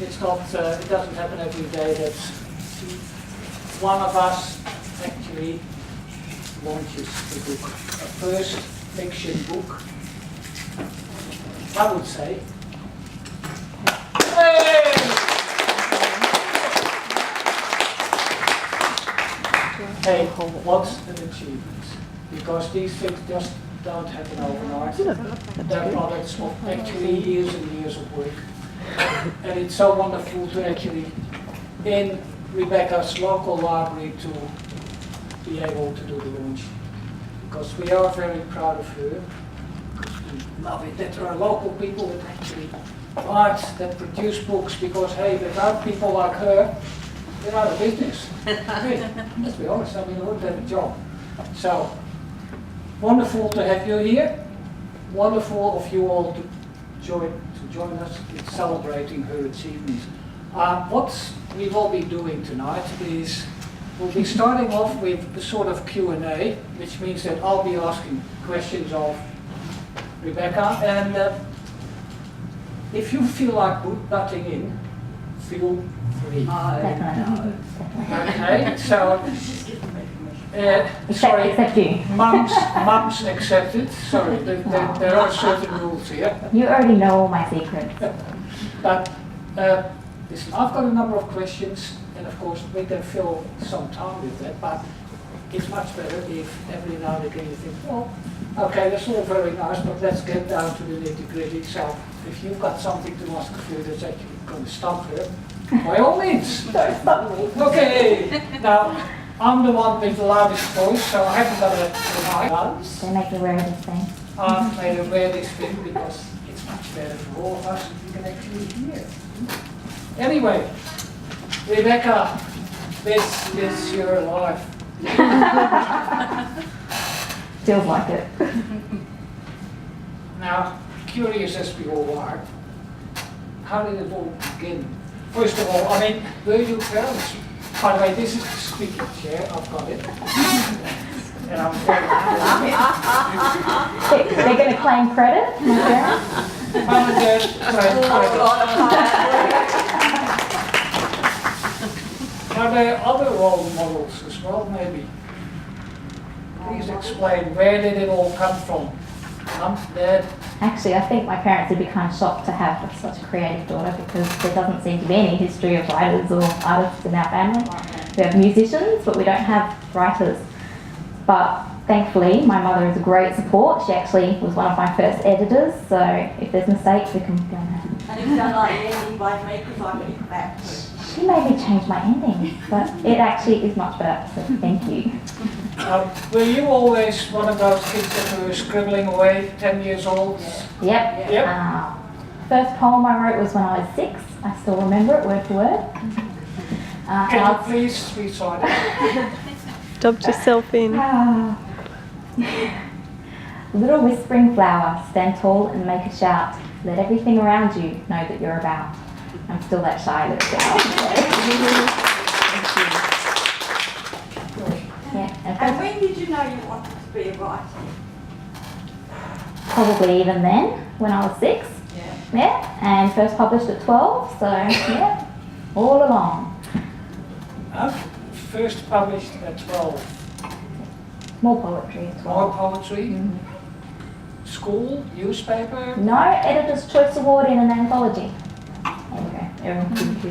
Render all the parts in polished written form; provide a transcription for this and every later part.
it's not, it doesn't happen every day that one of us actually launches a book, a first fiction book, I would say. Hey! Hey, what's an achievement? Because these things just don't happen overnight. They're products of actually years and years of work. And it's so wonderful to actually, in Rebecca's local library, to be able to do the launch. Because we are very proud of her. Because we love it that there are local people that actually write, that produce books, because hey, without people like her, they're out of business. Hey, let's be honest, I mean, I wouldn't have a job. So, wonderful to have you here. Wonderful of you all to join us in celebrating her achievements. What we will be doing tonight is we'll be starting off with a sort of Q&A, which means that I'll be asking questions of Rebecca, and if you feel like butting in, feel free. Okay, so sorry, except you. Mums accepted. Sorry, there are certain rules here. You already know all my secrets. But listen, I've got a number of questions, and of course we can fill some time with that. But it's much better if every now and again you think, well, okay, that's all very nice, but let's get down to the nitty-gritty. So if you've got something to ask her that's actually going to stop her, by all means. Don't stop me. Okay. Now, I'm the one with the loudest voice, so I haven't got a mic. They make me wear this thing. I've made her wear this thing because it's much better for all of us if you can actually hear. Anyway, Rebecca, this is your life. Feels like it. Now, curious as we all are, how did it all begin? First of all, I mean, were you parents? By the way, this is the speaking chair, I've got it. And I'm very They're going to claim credit, my parents? Mum and Dad claim credit. Are there other role models as well, maybe? Please explain, where did it all come from? Mum, Dad? Actually, I think my parents would be kind of shocked to have such a creative daughter because there doesn't seem to be any history of writers or artists in our family. We have musicians, but we don't have writers. But thankfully, my mother is a great support. She actually was one of my first editors, so if there's mistakes, we can go there. And if you don't like the ending by me, because I get it back too. She made me change my ending, but it actually is much better, so thank you. Were you always one of those kids that were scribbling away, 10 years old? Yep. Yep. First poem I wrote was when I was 6. I still remember it word for word. Can you please recite it? Dubbed yourself in. Little whispering flower, stand tall and make a shout. Let everything around you know that you're about. I'm still that shy little girl. And when did you know you wanted to be a writer? Probably even then, when I was 6. Yeah, and first published at 12, so yeah, all along. First published at 12. More poetry at 12. More poetry? School? Newspaper? No, Editor's Choice Award in an anthology. There we go, everyone's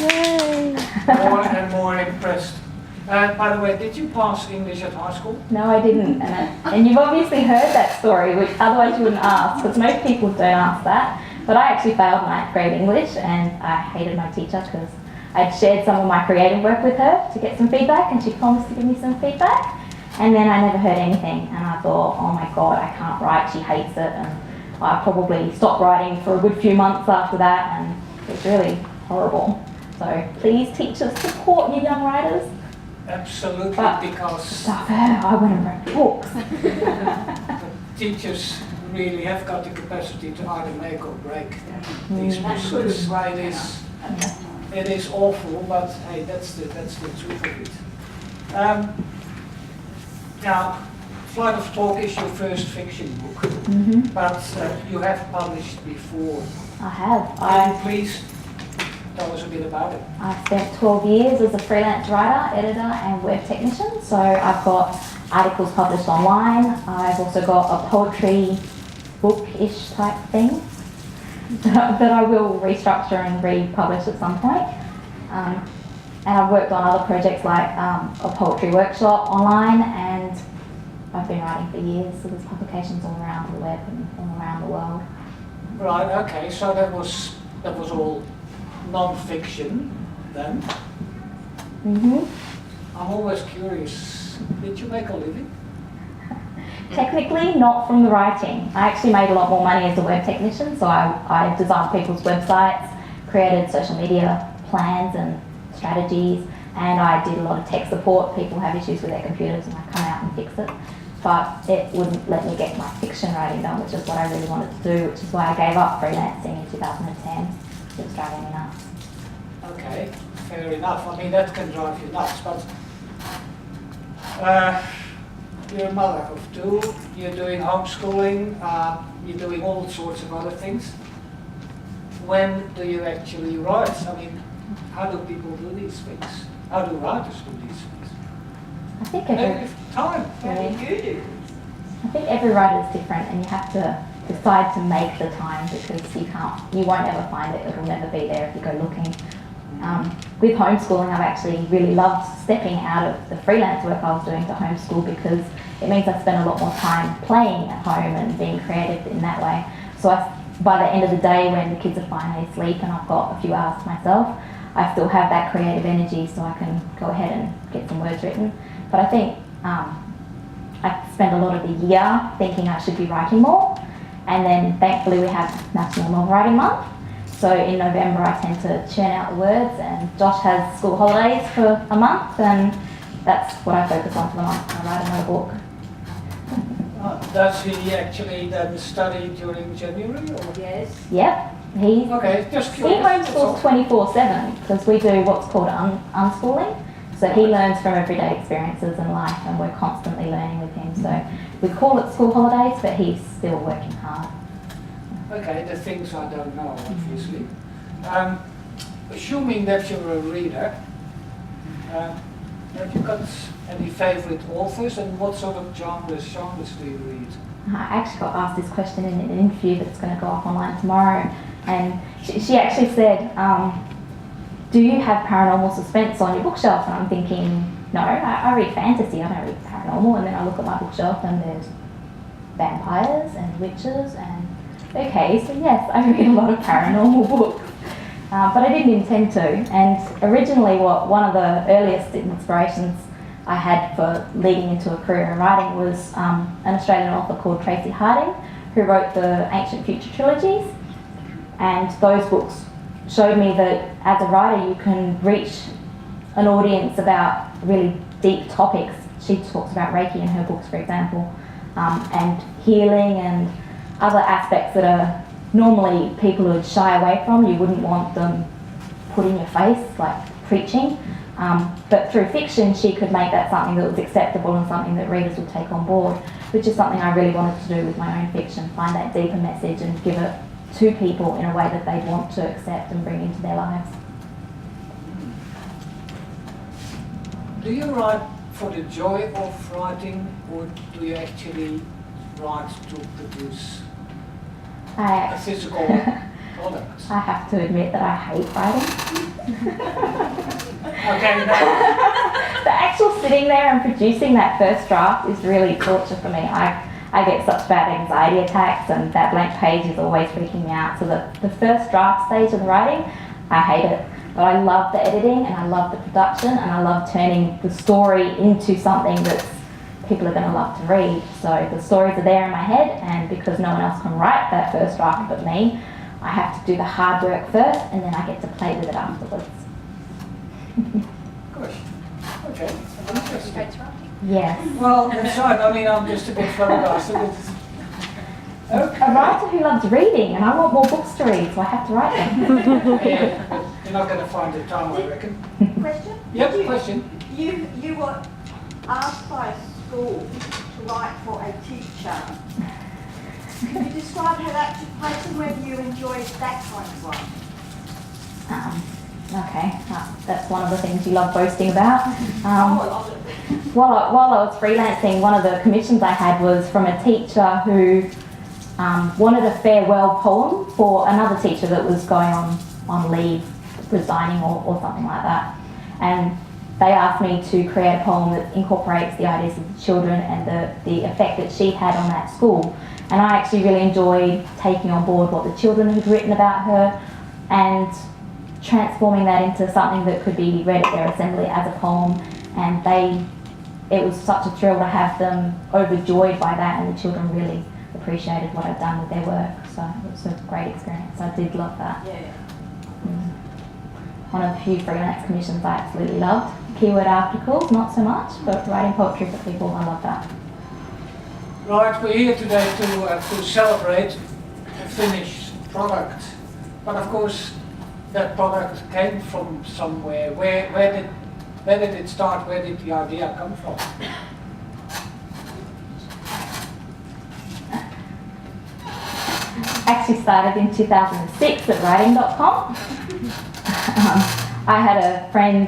Yay! More and more impressed. By the way, did you pass English at high school? No, I didn't. And you've obviously heard that story, which otherwise you wouldn't ask, because most people don't ask that. But I actually failed 9th grade English, and I hated my teacher because I'd shared some of my creative work with her to get some feedback, and she promised to give me some feedback. And then I never heard anything, and I thought, oh my God, I can't write, she hates it. And I probably stopped writing for a good few months after that, and it was really horrible. So please, teachers, support your young writers. Absolutely, But because stuff her, I went and wrote books. teachers really have got the capacity to either make or break these pursuits. It is awful, but hey, that's the truth of it. Now, Flight of Talk is your first fiction book, but you have published before. I have. Can you please Tell us a bit about it. I've spent 12 years as a freelance writer, editor and web technician. So I've got articles published online. I've also got a poetry book-ish type thing that I will restructure and republish at some point. And I've worked on other projects like a poetry workshop online, and I've been writing for years, so there's publications all around the web and all around the world. Right, okay, so that was all non-fiction then. I'm always curious, did you make a living? Technically, not from the writing. I actually made a lot more money as a web technician, so I designed people's websites, created social media plans and strategies, and I did a lot of tech support. People have issues with their computers and I come out and fix it. But it wouldn't let me get my fiction writing done, which is what I really wanted to do, which is why I gave up freelancing in 2010. It was driving me nuts. Okay, fair enough. I mean, that can drive you nuts, but you're a mother of two, you're doing homeschooling, you're doing all sorts of other things. When do you actually write? I mean, how do people do these things? How do writers do these things? I think Time. How do you do? I think every writer is different, and you have to decide to make the time, because you won't ever find it. It'll never be there if you go looking. With homeschooling, I've actually really loved stepping out of the freelance work I was doing to homeschool, because it means I spend a lot more time playing at home and being creative in that way. So by the end of the day, when the kids are finally asleep and I've got a few hours to myself, I still have that creative energy, so I can go ahead and get some words written. But I think I spend a lot of the year thinking I should be writing more, and then thankfully we have National Novel Writing Month. So in November I tend to churn out the words, and Josh has school holidays for a month, and that's what I focus on for the month. I write another book. Does he actually then study during January? Or? Yes. Yep. Okay, just He curious. homeschools 24/7, because we do what's called unschooling. So he learns from everyday experiences in life, and we're constantly learning with him. So we call it school holidays, but he's still working hard. Okay, the things I don't know, obviously. Assuming that you're a reader, have you got any favourite authors, and what sort of genres do you read? I actually got asked this question in an interview that's going to go up online tomorrow, and she actually said, do you have paranormal suspense on your bookshelf? And I'm thinking, no, I read fantasy, I don't read paranormal. And then I look at my bookshelf and there's vampires and witches, and okay, so yes, I read a lot of paranormal books. But I didn't intend to. And originally one of the earliest inspirations I had for leading into a career in writing was an Australian author called Tracy Harding, who wrote the Ancient Future trilogies. And those books showed me that as a writer you can reach an audience about really deep topics. She talks about Reiki in her books, for example, and healing and other aspects that are normally people would shy away from. You wouldn't want them put in your face, like preaching. But through fiction she could make that something that was acceptable and something that readers would take on board, which is something I really wanted to do with my own fiction, find that deeper message and give it to people in a way that they want to accept and bring into their lives. Do you write for the joy of writing, or do you actually write to produce a physical product? I have to admit that I hate writing. Okay, now. The actual sitting there and producing that first draft is really torture for me. I get such bad anxiety attacks, and that blank page is always freaking me out. So the first draft stage of the writing, I hate it. But I love the editing, and I love the production, and I love turning the story into something that people are going to love to read. So the stories are there in my head, and because no one else can write that first draft but me, I have to do the hard work first, and then I get to play with it afterwards. Gosh. Okay. Interesting. Yes. Well, that's right. I mean, I'm just a bit flabbergasted. Okay. A writer who loves reading, and I want more books to read, so I have to write them. Yeah, but you're not going to find the time, I reckon. Question? Yep, question. You were asked by a school to write for a teacher. Can you describe how that took place and whether you enjoyed that kind of one? Okay, that's one of the things you love boasting about. Oh, I love it. While I was freelancing, one of the commissions I had was from a teacher who wanted a farewell poem for another teacher that was going on leave, resigning or something like that. And they asked me to create a poem that incorporates the ideas of the children and the effect that she had on that school. And I actually really enjoyed taking on board what the children had written about her and transforming that into something that could be read at their assembly as a poem. And it was such a thrill to have them overjoyed by that, and the children really appreciated what I'd done with their work. So it was a great experience. I did love that. Yeah. One of the few freelance commissions I absolutely loved. Keyword articles, not so much, but writing poetry for people, I love that. Right, we're here today to celebrate a finished product. But of course, that product came from somewhere. Where did it start? Where did the idea come from? Actually started in 2006 at writing.com. I had a friend,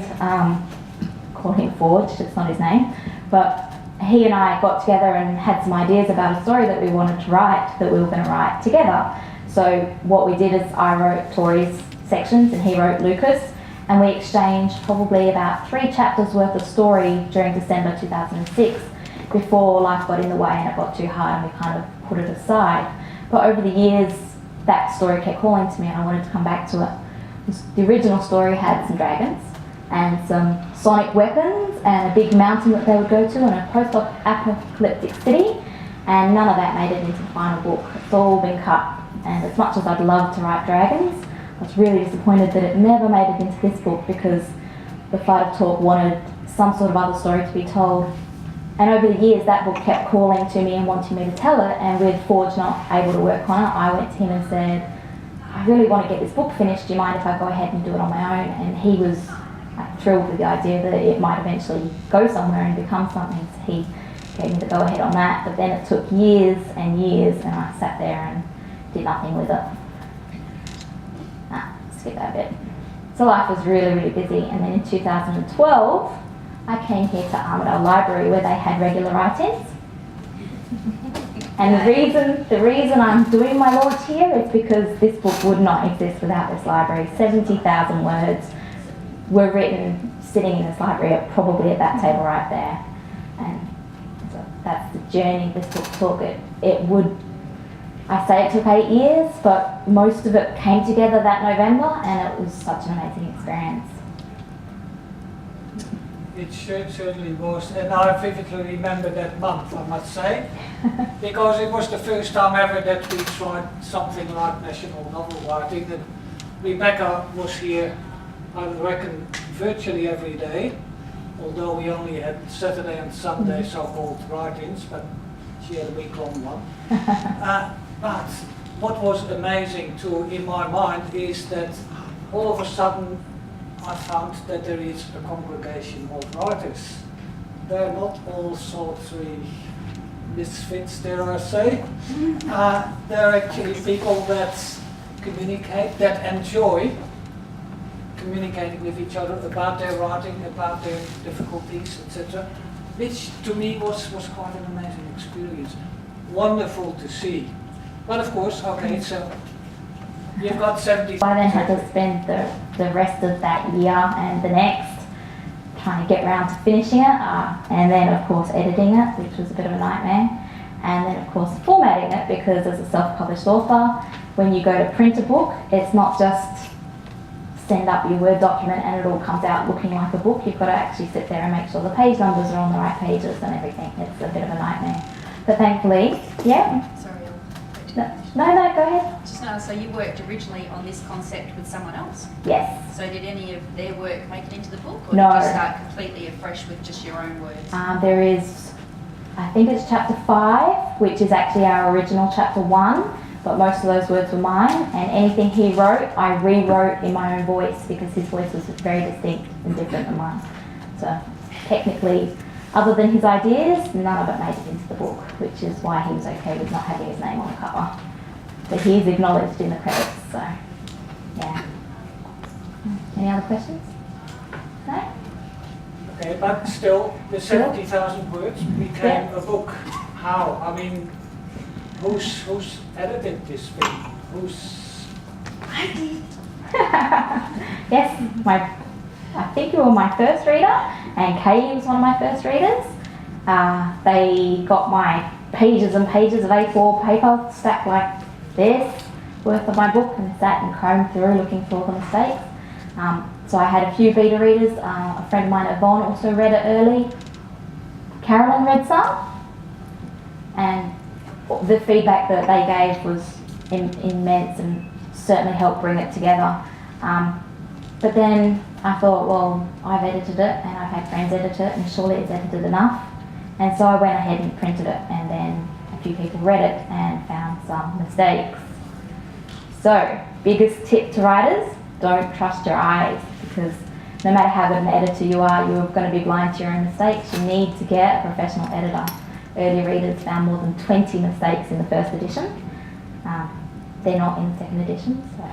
called him Forge, it's not his name, but he and I got together and had some ideas about a story that we wanted to write, that we were going to write together. So what we did is I wrote Tori's sections and he wrote Lucas, and we exchanged probably about 3 chapters worth of story during December 2006 before life got in the way and it got too hard and we kind of put it aside. But over the years, that story kept calling to me and I wanted to come back to it. The original story had some dragons and some sonic weapons and a big mountain that they would go to and a post-apocalyptic city, and none of that made it into the final book. It's all been cut, and as much as I'd love to write dragons, I was really disappointed that it never made it into this book because the Flight of Talk wanted some sort of other story to be told. And over the years, that book kept calling to me and wanting me to tell it, and with Forge not able to work on it, I went to him and said, I really want to get this book finished, do you mind if I go ahead and do it on my own? And he was thrilled with the idea that it might eventually go somewhere and become something, so he gave me the go-ahead on that. But then it took years and years, and I sat there and did nothing with it. Skip that bit. So life was really, really busy, and then in 2012, I came here to Armadale Library where they had regular write-ins. And the reason I'm doing my launch here is because this book would not exist without this library. 70,000 words were written sitting in this library, probably at that table right there. And so that's the journey this book took. I say it took 8 years, but most of it came together that November, and it was such an amazing experience. It certainly was, and I vividly remember that month, I must say, because it was the first time ever that we tried something like national novel writing. And Rebecca was here, I reckon, virtually every day, although we only had Saturday and Sunday so-called write-ins, but she had a week-long one. But what was amazing too, in my mind, is that all of a sudden I found that there is a congregation of writers. They're not all solitary misfits, dare I say. They're actually people that communicate, that enjoy communicating with each other about their writing, about their difficulties, etc. Which to me was quite an amazing experience. Wonderful to see. But of course, okay, so you've got 70. I then had to spend the rest of that year and the next trying to get around to finishing it, and then of course editing it, which was a bit of a nightmare, and then of course formatting it, because as a self-published author, when you go to print a book, it's not just send up your Word document and it all comes out looking like a book. You've got to actually sit there and make sure the page numbers are on the right pages and everything. It's a bit of a nightmare. But thankfully, yeah. Sorry, No, go ahead. just now, so you worked originally on this concept with someone else? Yes. So did any of their work make it into the book, or No. did you start completely afresh with just your own words? There is, I think it's chapter 5, which is actually our original chapter 1, but most of those words were mine, and anything he wrote, I rewrote in my own voice, because his voice was very distinct and different than mine. So technically, other than his ideas, none of it made it into the book, which is why he was okay with not having his name on the cover. But he is acknowledged in the credits, so yeah. Any other questions? No? Okay, but still, the 70,000 words became a book. How? I mean, who's edited this thing? I did. Yes, I think you were my first reader, and Katie was one of my first readers. They got my pages and pages of A4 paper stacked like this worth of my book and sat and combed through looking for all the mistakes. So I had a few beta readers. A friend of mine, Yvonne, also read it early. Carolyn read some, and the feedback that they gave was immense and certainly helped bring it together. But then I thought, well, I've edited it and I've had friends edit it and surely it's edited enough. And so I went ahead and printed it, and then a few people read it and found some mistakes. So, biggest tip to writers, don't trust your eyes, because no matter how good an editor you are, you're going to be blind to your own mistakes. You need to get a professional editor. Early readers found more than 20 mistakes in the first edition. They're not in the second edition, so.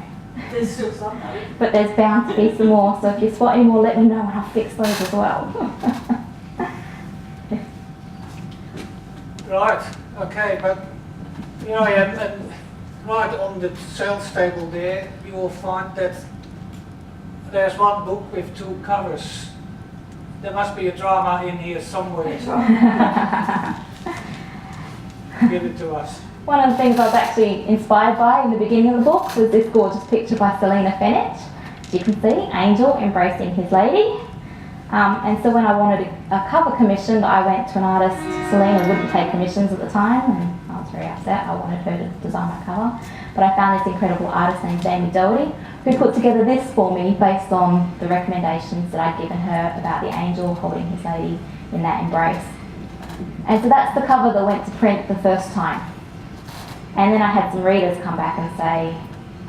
There's still some though. But there's bound to be some more, so if you spot any more, let me know and I'll fix those as well. Right, okay, but you know, and right on the sales table there, you will find that there's one book with 2 covers. There must be a drama in here somewhere. Give it to us. One of the things I was actually inspired by in the beginning of the book was this gorgeous picture by Selena Fenech. As you can see, Angel embracing his lady. And so when I wanted a cover commissioned, I went to an artist. Selena wouldn't take commissions at the time, and I was very upset. I wanted her to design my cover. But I found this incredible artist named Jamie Doherty, who put together this for me based on the recommendations that I'd given her about the angel holding his lady in that embrace. And so that's the cover that went to print the first time. And then I had some readers come back and say,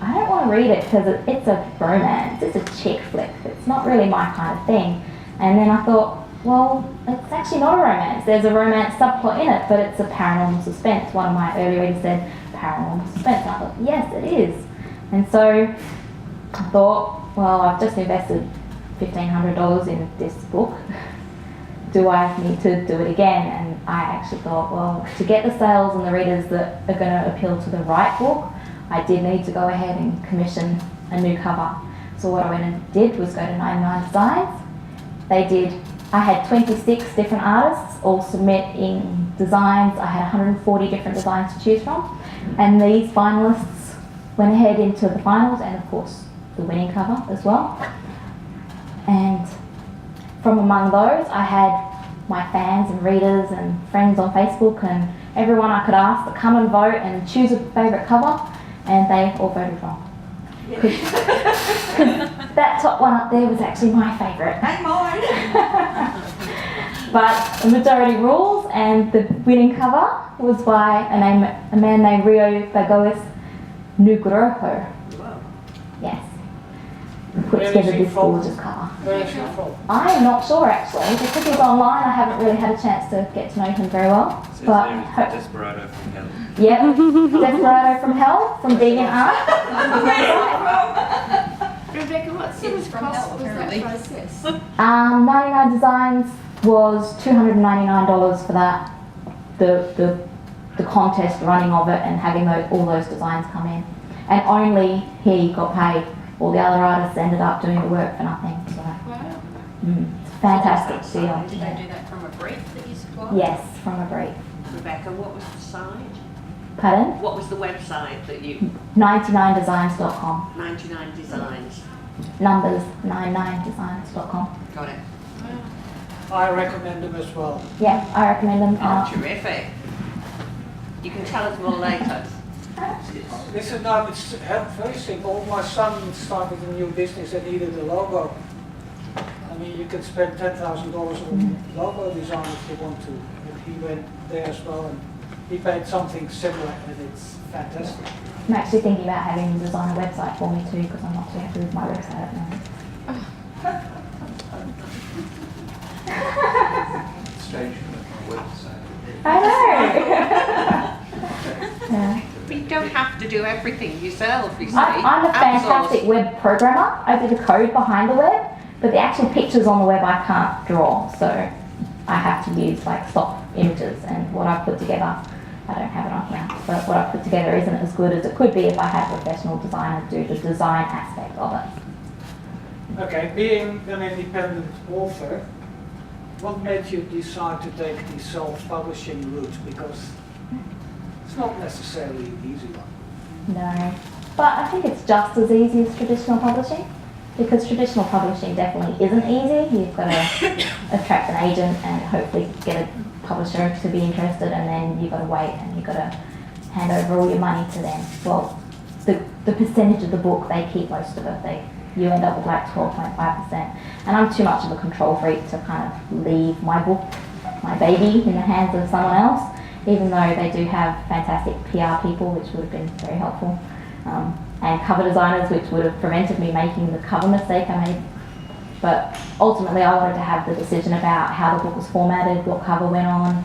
I don't want to read it because it's a romance, it's a chick flick, it's not really my kind of thing. And then I thought, well, it's actually not a romance. There's a romance subplot in it, but it's a paranormal suspense. One of my early readers said, paranormal suspense. And I thought, yes, it is. And so I thought, well, I've just invested $1,500 in this book. Do I need to do it again? And I actually thought, well, to get the sales and the readers that are going to appeal to the right book, I did need to go ahead and commission a new cover. So what I went and did was go to 99 Designs. I had 26 different artists all submit in designs. I had 140 different designs to choose from. And these finalists went ahead into the finals and of course the winning cover as well. And from among those, I had my fans and readers and friends on Facebook and everyone I could ask to come and vote and choose a favourite cover, and they all voted wrong. That top one up there was actually my favourite. And mine. But the majority rules, and the winning cover was by a man named Rio Bagoas Nugroho. Wow. Yes. Put Where is together he this from? gorgeous cover. Where is he from? I'm not sure actually, because he's online. I haven't really had a chance to get to know him very well. Says But there is Desperado from Hell. yep, Desperado from Hell from Vegan Art. Rebecca, what's it from hell, apparently? 99 Designs was $299 for that. The contest running of it and having all those designs come in, and only he got paid. All the other artists ended up doing the work for nothing. So, Wow. it's a fantastic deal. Did they do that from a brief that you supplied? Yes, from a brief. Rebecca, what was the site? Pardon? What was the website that you... 99designs.com. 99 Designs. Numbers 99designs.com. Got it. I recommend them as well. Yeah, I recommend them. Oh, terrific. You can tell us more later. Listen, no, it's very simple. My son started a new business and needed a logo. I mean, you can spend $10,000 on logo design if you want to. But he went there as well and he paid something similar, and it's fantastic. I'm actually thinking about having him design a website for me too, because I'm not too happy with my website at the moment. Strange from my website. I know! Yeah. But you don't have to do everything yourself, you see. I'm a fantastic web programmer. I do the code behind the web, but the actual pictures on the web I can't draw, so I have to use like stock images, and what I've put together, I don't have it on here, but what I've put together isn't as good as it could be if I had a professional designer do the design aspect of it. Okay, being an independent author, what made you decide to take the self-publishing route? Because it's not necessarily an easy one. No, but I think it's just as easy as traditional publishing, because traditional publishing definitely isn't easy. You've got to attract an agent and hopefully get a publisher to be interested, and then you've got to wait and you've got to hand over all your money to them. Well, the percentage of the book, they keep most of it. You end up with like 12.5%. And I'm too much of a control freak to kind of leave my book, my baby, in the hands of someone else, even though they do have fantastic PR people, which would have been very helpful, and cover designers, which would have prevented me making the cover mistake I made. But ultimately I wanted to have the decision about how the book was formatted, what cover went on,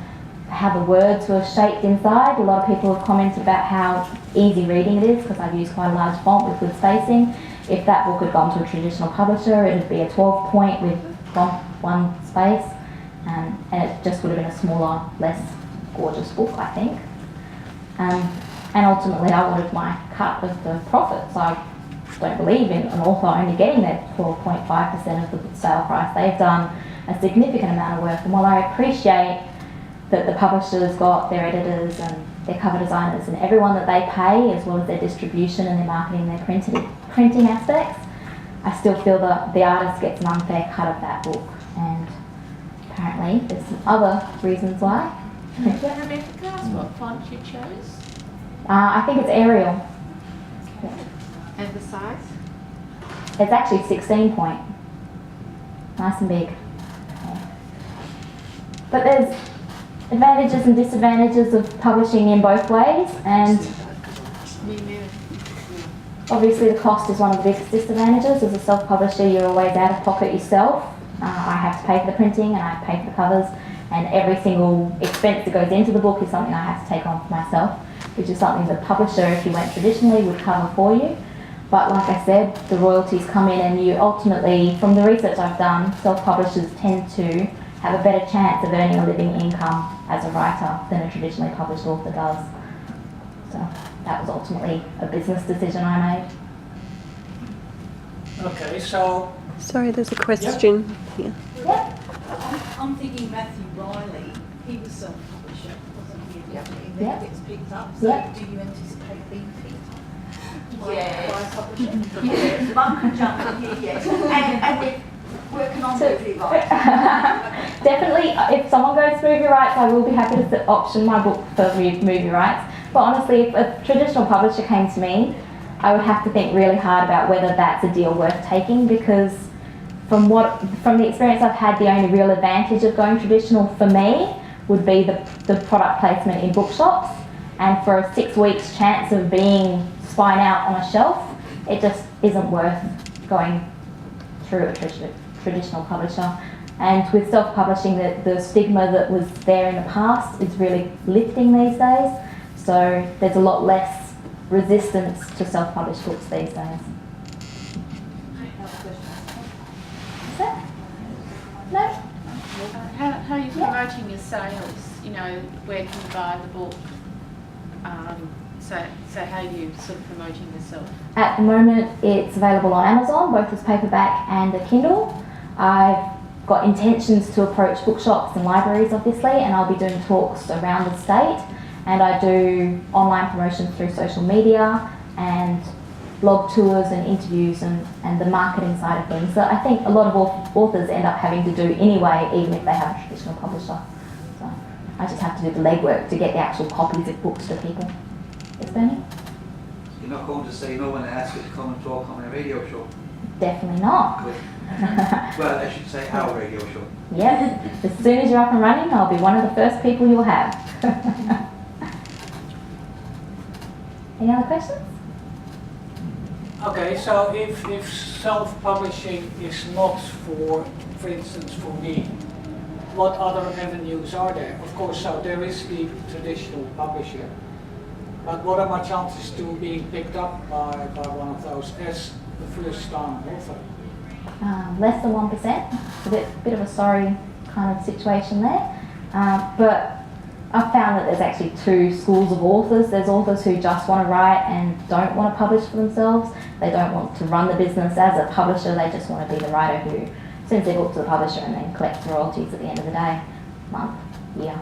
how the words were shaped inside. A lot of people have commented about how easy reading it is, because I've used quite a large font with good spacing. If that book had gone to a traditional publisher, it would be a 12-point with one space, and it just would have been a smaller, less gorgeous book, I think. And ultimately I wanted my cut of the profit, so I don't believe in an author only getting their 12.5% of the sale price. They've done a significant amount of work, and while I appreciate that the publishers got their editors and their cover designers and everyone that they pay, as well as their distribution and their marketing and their printing aspects, I still feel that the artist gets an unfair cut of that book, and apparently there's some other reasons why. Do you have Rebecca ask what font you chose? I think it's Arial. And the size? It's actually 16 point. Nice and big. But there's advantages and disadvantages of publishing in both ways, and obviously the cost is one of the biggest disadvantages. As a self-publisher, you're always out of pocket yourself. I have to pay for the printing and I pay for the covers, and every single expense that goes into the book is something I have to take on for myself, which is something the publisher, if you went traditionally, would cover for you. But like I said, the royalties come in, and you ultimately, from the research I've done, self-publishers tend to have a better chance of earning a living income as a writer than a traditionally published author does. So that was ultimately a business decision I made. Okay, so... Sorry, there's a question here. Yep. I'm thinking Matthew Riley, he was self-publisher, wasn't he? Yep. And then it gets picked up, so Yep. do you anticipate being picked up Yes. by a publisher? Yes, one could jump in here, yes. And we're working on movie rights. Definitely, if someone goes to movie rights, I will be happy to option my book for movie rights. But honestly, if a traditional publisher came to me, I would have to think really hard about whether that's a deal worth taking, because from the experience I've had, the only real advantage of going traditional for me would be the product placement in bookshops, and for a 6 weeks chance of being spine out on a shelf, it just isn't worth going through a traditional publisher. And with self-publishing, the stigma that was there in the past is really lifting these days, so there's a lot less resistance to self-published books these days. No? How are you promoting your sales? You know, where can you buy the book? So how are you sort of promoting yourself? At the moment, it's available on Amazon, both as paperback and a Kindle. I've got intentions to approach bookshops and libraries, obviously, and I'll be doing talks around the state. And I do online promotions through social media and blog tours and interviews and the marketing side of things. So I think a lot of authors end up having to do anyway, even if they have a traditional publisher. So I just have to do the legwork to get the actual copies of books to people. Yes, Bernie? You're not going to say no when I ask you to come and talk on a radio show? Definitely not. Good. Well, I should say our radio show. Yep. As soon as you're up and running, I'll be one of the first people you'll have. Any other questions? Okay, so if self-publishing is not for instance, for me, what other avenues are there? Of course, so there is the traditional publisher, But what are my chances to being picked up by one of those as the first-time author? Less than 1%. It's a bit of a sorry kind of situation there. But I've found that there's actually two schools of authors. There's authors who just want to write and don't want to publish for themselves. They don't want to run the business as a publisher. They just want to be the writer who sends their book to the publisher and then collects royalties at the end of the day, month, year.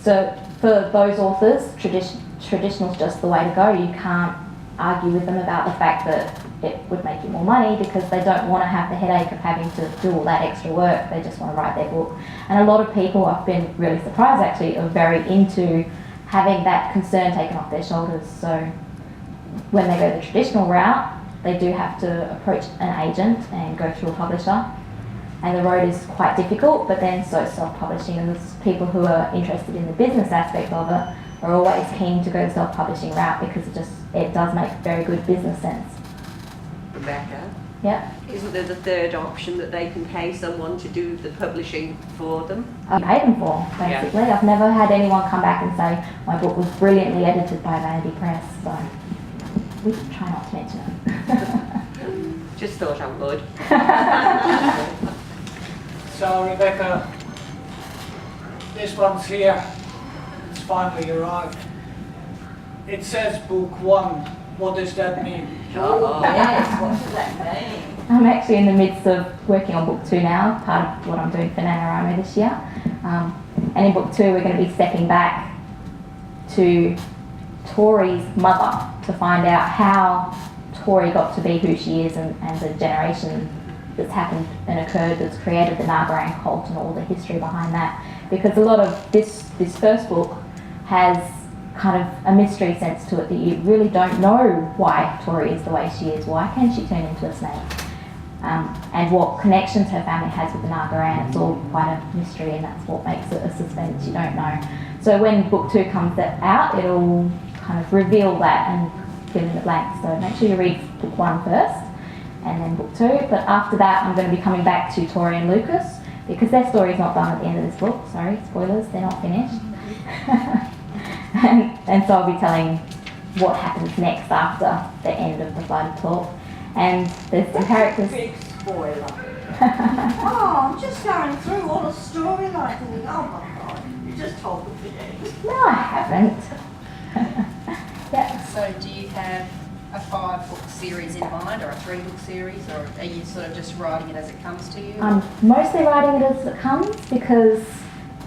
So for those authors, traditional is just the way to go. You can't argue with them about the fact that it would make you more money because they don't want to have the headache of having to do all that extra work. They just want to write their book. And a lot of people, I've been really surprised actually, are very into having that concern taken off their shoulders. So when they go the traditional route, they do have to approach an agent and go through a publisher. And the road is quite difficult, but then so is self-publishing. And there's people who are interested in the business aspect of it are always keen to go the self-publishing route because it does make very good business sense. Rebecca, Yeah. isn't there the third option that they can pay someone to do the publishing for them? I pay them for, basically. I've never had anyone come back and say, my book was brilliantly edited by Vanity Press, so we try not to mention it. Just thought I would. So Rebecca, this one's here. It's finally arrived. It says book 1. What does that mean? Oh, yes, what does that mean? I'm actually in the midst of working on book 2 now, part of what I'm doing for NaNoWriMo this year. And in book 2 we're going to be stepping back to Tori's mother to find out how Tori got to be who she is and the generation that's happened and occurred that's created the Nagarang cult and all the history behind that. Because a lot of this first book has kind of a mystery sense to it that you really don't know why Tori is the way she is. Why can she turn into a snake? And what connections her family has with the Nagarang. It's all quite a mystery and that's what makes it a suspense. You don't know. So when book 2 comes out, it'll kind of reveal that and fill in the blanks. So make sure you read book 1 first and then book 2. But after that, I'm going to be coming back to Tori and Lucas because their story's not done at the end of this book. Sorry, spoilers, they're not finished. And so I'll be telling what happens next after the end of the Flight of Talk. And there's some characters. Big spoiler. Oh, I'm just going through all the storylines and thinking, oh my God, you just told me the end. No, I haven't. Yeah. So do you have a 5-book series in mind or a 3-book series, or are you sort of just writing it as it comes to you? I'm mostly writing it as it comes because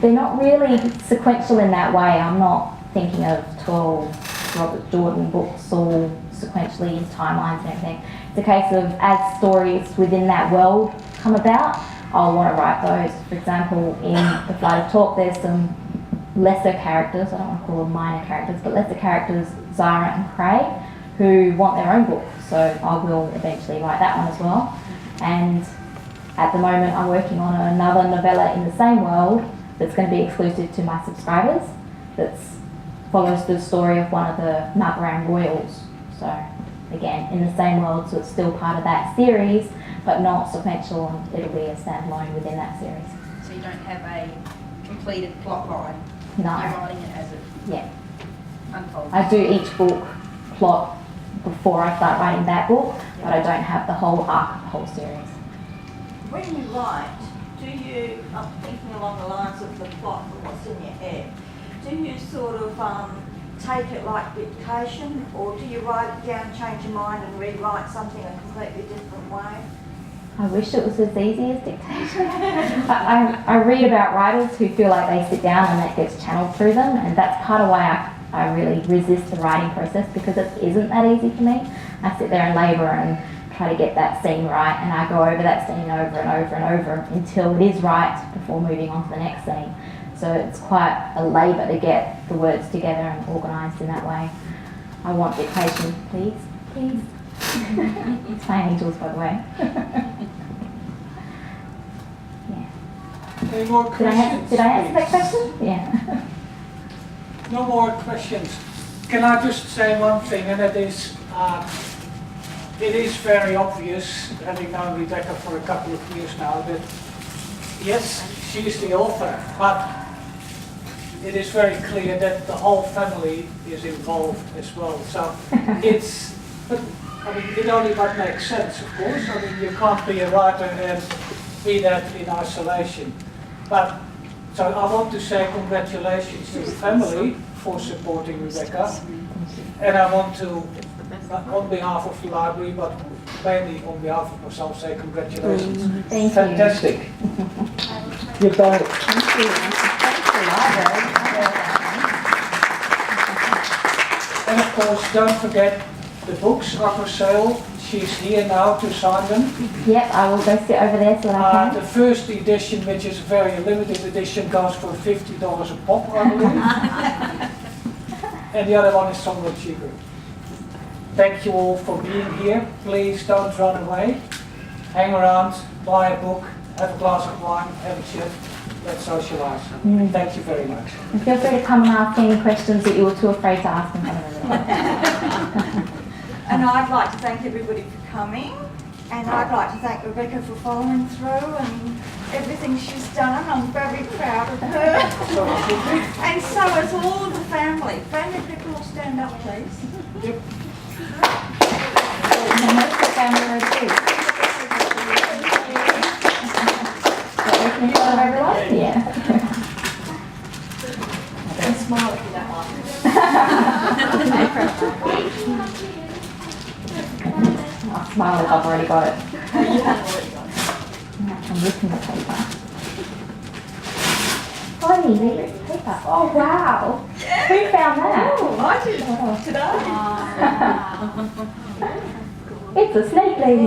they're not really sequential in that way. I'm not thinking of 12 Robert Jordan books all sequentially in timelines and everything. It's a case of as stories within that world come about, I'll want to write those. For example, in The Flight of Talk, there's some lesser characters, I don't want to call them minor characters, but lesser characters, Zara and Craig, who want their own book. So I will eventually write that one as well. And at the moment, I'm working on another novella in the same world that's going to be exclusive to my subscribers. That follows the story of one of the Nagarang royals. So again, in the same world, so it's still part of that series, but not sequential, and it'll be a standalone within that series. So you don't have a completed plot line? No. You're writing it as it unfolds? I do each book plot before I start writing that book, but I don't have the whole arc of the whole series. When you write, do you, I'm thinking along the lines of the plot and what's in your head, do you sort of take it like dictation, or do you write it down, change your mind and rewrite something a completely different way? I wish it was as easy as dictation. I read about writers who feel like they sit down and it gets channeled through them, and that's part of why I really resist the writing process, because it isn't that easy for me. I sit there and labour and try to get that scene right, and I go over that scene over and over and over until it is right before moving on to the next scene. So it's quite a labour to get the words together and organised in that way. I want dictation, please, please. It's my angels, by the way. Yeah. Any more questions? Did I answer that please? question? Yeah. No more questions. Can I just say one thing, and that is, it is very obvious, having known Rebecca for a couple of years now, that yes, she's the author, but it is very clear that the whole family is involved as well. So it's, but I mean, it only but makes sense, of course. I mean, you can't be a writer and be that in isolation. But so I want to say congratulations to the family for supporting Rebecca, and I want to, on behalf of the library, but mainly on behalf of myself, say congratulations. Thank you. Fantastic. You're both. Thank you. Thanks for the library. And of course, don't forget, the books are for sale. She's here now to sign them. Yep, I will go sit over there so that I The can. first edition, which is a very limited edition, goes for $50 a pop, I believe. And the other one is somewhat cheaper. Thank you all for being here. Please don't run away. Hang around, buy a book, have a glass of wine, have a chat. Let's socialise. Thank you very much. And feel free to come and ask any questions that you were too afraid to ask in front of everyone. And I'd like to thank everybody for coming, and I'd like to thank Rebecca for following through and everything she's done. I'm very proud of her. And so is all of the family. Family people will stand up, please. Yep. And most of the family are too. So we can in front of everyone? Yeah. And smile if you don't like it. I'll smile if I've already got it. I'm lifting the paper. Bonnie, they ripped paper. Oh wow! Who found that? I did today. It's a snake lady.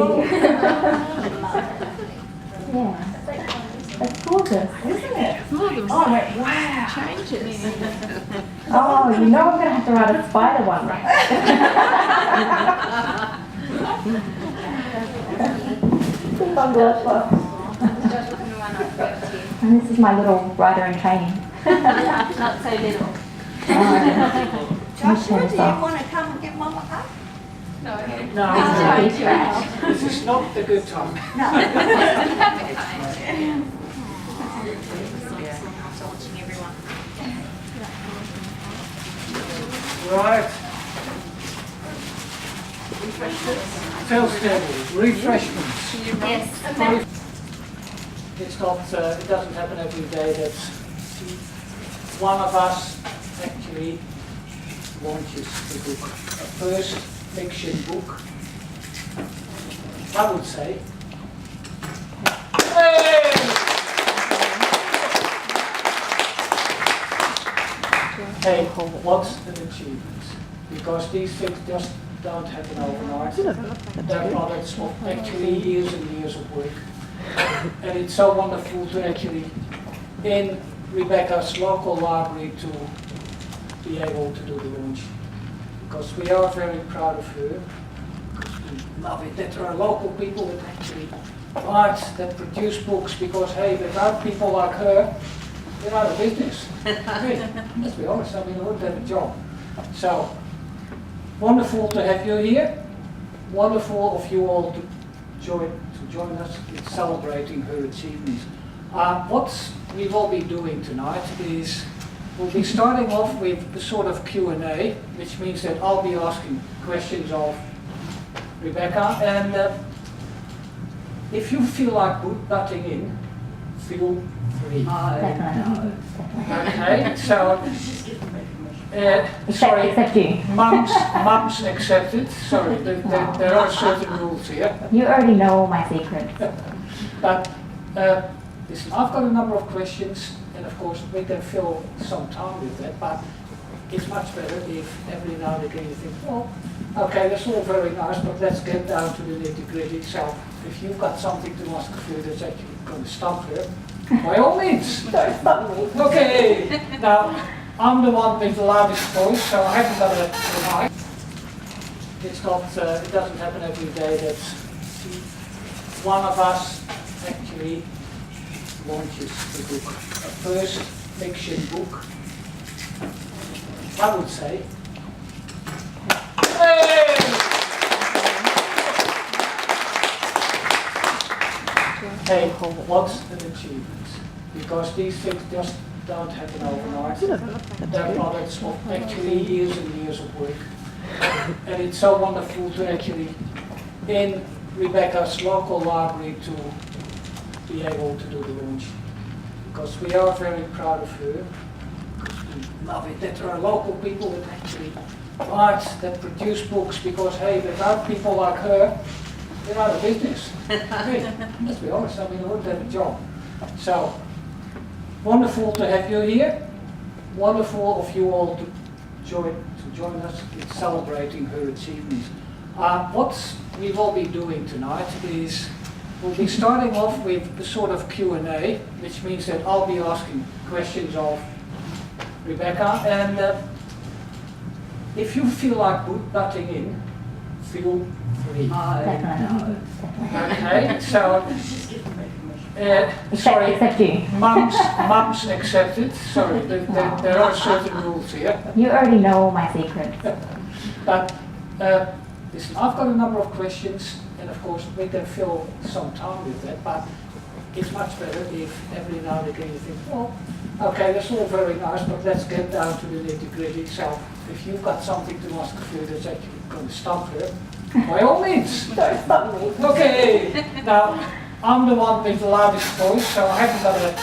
Yeah. That's gorgeous. Isn't it? Oh, I went, wow. changes. Oh, you know I'm going to have to write a spider one, right? And this is my little writer in training. Not so little. Joshua, do you want to come and get Mama up? No, It's trash. this is not the good time. Watching everyone. Right. Sales table, refreshments. Yes. It's not, it doesn't happen every day that one of us actually launches the book. A first fiction book, I would say. Hey, what's an achievement? Because these things just don't happen overnight. They're products of actually years and years of work. And it's so wonderful to actually, in Rebecca's local library, to be able to do the launch. Because we are very proud of her. Because we love it that there are local people that actually write, that produce books. Because hey, without people like her, they're out of business. Hey, let's be honest, I mean, I wouldn't have a job. So, wonderful to have you here. Wonderful of you all to join us in celebrating her achievements. What we will be doing tonight is we'll be starting off with a sort of Q&A, which means that I'll be asking questions of Rebecca, and if you feel like butting in, feel free. Okay, so sorry, Except you. mums accepted. Sorry, there are certain rules here. You already know all my secrets. But listen, I've got a number of questions, and of course we can fill some time with that. But it's much better if every now and again you think, well, okay, that's all very nice, but let's get down to the nitty-gritty. So if you've got something to ask her that's actually going to stop her, by all means. Don't stop me. Okay, now I'm the one with the loudest voice, so I haven't got a mic. It's not, it doesn't happen every day that one of us actually launches the book. A first fiction book, I would say. Hey, what's an achievement? Because these things just don't happen overnight. They're products of actually years and years of work. And it's so wonderful to actually, in Rebecca's local library, to be able to do the launch. Because we are very proud of her. We love it that there are local people that actually write, that produce books, because hey, without people like her, you're out of business. Hey, let's be honest, I mean, I wouldn't have a job. So, wonderful to have you here. Wonderful of you all to join us in celebrating her achievements. What we will be doing tonight is we'll be starting off with a sort of Q&A, which means that I'll be asking questions of Rebecca, and if you feel like butting in, feel free. Okay, so sorry, Except you. mums accepted. Sorry, there are certain rules here. You already know all my secrets. But listen, I've got a number of questions, and of course we can fill some time with that, but it's much better if every now and again you think, well, okay, that's all very nice, but let's get down to the nitty-gritty. So if you've got something to ask of her that's actually going to stop her, by all means. Don't stop me. Okay, now I'm the one with the loudest voice, so I haven't got a mic.